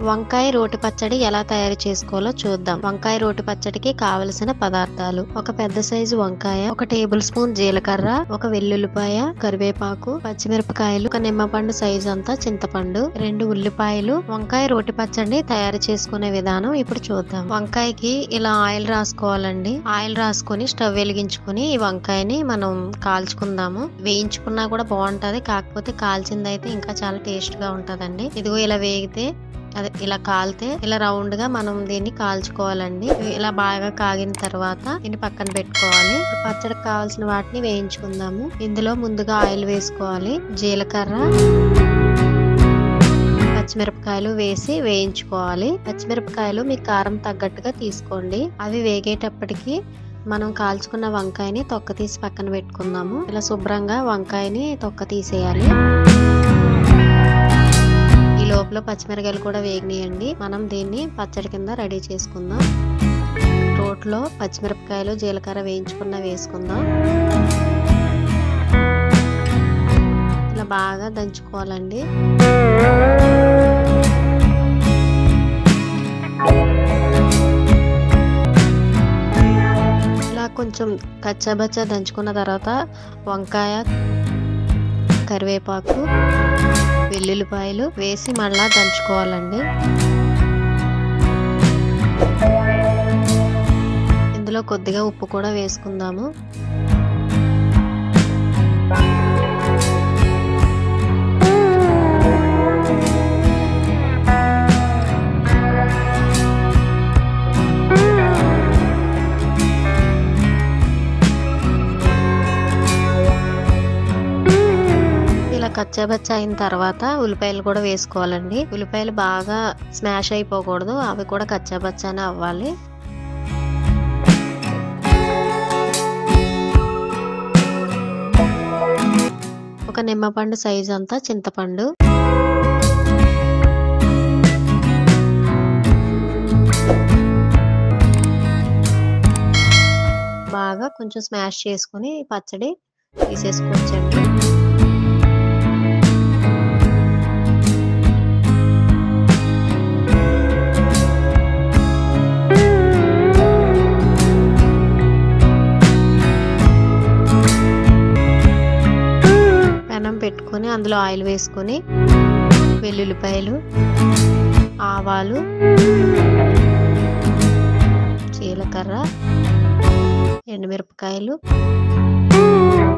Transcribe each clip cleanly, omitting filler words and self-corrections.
వంకాయ రోటి పచ్చడి ఎలా తయారు చేసుకోవాలో చూద్దాం. వంకాయ రోటి పచ్చడికి కావలసిన పదార్థాలు: ఒక పెద్ద సైజు వంకాయ, ఒక టేబుల్ స్పూన్ జీలకర్ర, ఒక వెల్లుల్లిపాయ, కరివేపాకు, పచ్చిమిరపకాయలు, ఒక నిమ్మపండు సైజు అంతా చింతపండు, 2 ఉల్లిపాయలు. వంకాయ రోటి పచ్చడిని తయారు చేసుకునే విధానం ఇప్పుడు చూద్దాం. వంకాయకి ఇలా ఆయిల్ రాసుకోవాలండి. ఆయిల్ రాసుకొని స్టవ్ వెలిగించుకుని ఈ వంకాయని మనం కాల్చుకుందాము. వేయించుకున్నా కూడా బాగుంటది, కాకపోతే కాల్చింది అయితే ఇంకా చాలా టేస్ట్ గా ఉంటదండి. ఇదిగో ఇలా వేగితే అదే ఇలా కాలితే ఇలా రౌండ్ గా మనం దీన్ని కాల్చుకోవాలండి. ఇలా బాగా కాగిన తర్వాత దీన్ని పక్కన పెట్టుకోవాలి. పచ్చడికి కావాల్సిన వాటిని వేయించుకుందాము. ఇందులో ముందుగా ఆయిల్ వేసుకోవాలి, జీలకర్ర, పచ్చిమిరపకాయలు వేసి వేయించుకోవాలి. పచ్చిమిరపకాయలు మీ కారం తగ్గట్టుగా తీసుకోండి. అవి వేగేటప్పటికి మనం కాల్చుకున్న వంకాయని తొక్క తీసి పక్కన పెట్టుకుందాము. ఇలా శుభ్రంగా వంకాయని తొక్క తీసేయాలి. లోపల పచ్చిమిరకాయలు కూడా వేగినాయండి. మనం దీన్ని పచ్చడి కింద రెడీ చేసుకుందాం. రోట్లో పచ్చిమిరపకాయలు, జీలకర్ర వేయించుకున్న వేసుకుందాం. ఇలా బాగా దంచుకోవాలండి. ఇలా కొంచెం కచ్చాబచ్చా దంచుకున్న తర్వాత వంకాయ, కరివేపాకు, వెల్లుల్లిపాయలు వేసి మళ్ళా దంచుకోవాలండి. ఇందులో కొద్దిగా ఉప్పు కూడా వేసుకుందాము. కచ్చాబచ్చా అయిన తర్వాత ఉల్లిపాయలు కూడా వేసుకోవాలండి. ఉల్లిపాయలు బాగా స్మాష్ అయిపోకూడదు, అవి కూడా కచ్చాబచ్చానే అవ్వాలి. ఒక నిమ్మపండు సైజు అంతా చింతపండు, బాగా కొంచెం స్మాష్ చేసుకుని పచ్చడి తీసేసుకోవచ్చండి. పెట్టుకొని అందులో ఆయిల్ వేసుకొని వెల్లుల్లిపాయలు, ఆవాలు, జీలకర్ర, ఎండుమిరపకాయలు,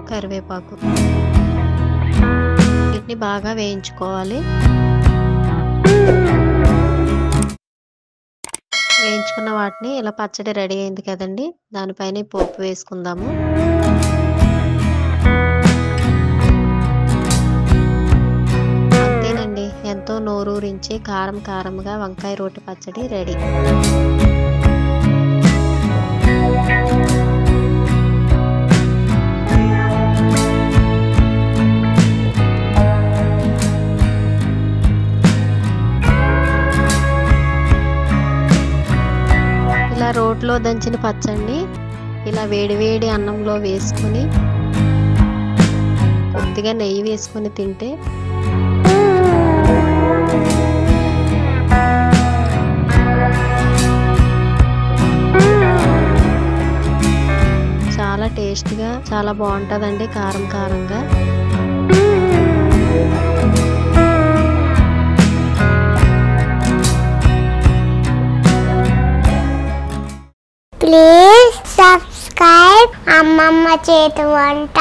కరివేపాకు వీటిని బాగా వేయించుకోవాలి. వేయించుకున్న వాటిని ఇలా పచ్చడి రెడీ అయింది కదండి, దానిపైన పోపు వేసుకుందాము. ఎంతో నోరూరించే కారం కారంగా వంకాయ రోటి పచ్చడి రెడీ. ఇలా రోట్లో దంచిన పచ్చడిని ఇలా వేడివేడి అన్నంలో వేసుకుని కొద్దిగా నెయ్యి వేసుకుని తింటే చాలా టేస్ట్గా చాలా బాగుంటుందండి, కారం కారంగా. ప్లీజ్ సబ్స్క్రైబ్ అమ్మమ్మ చేతి వంట.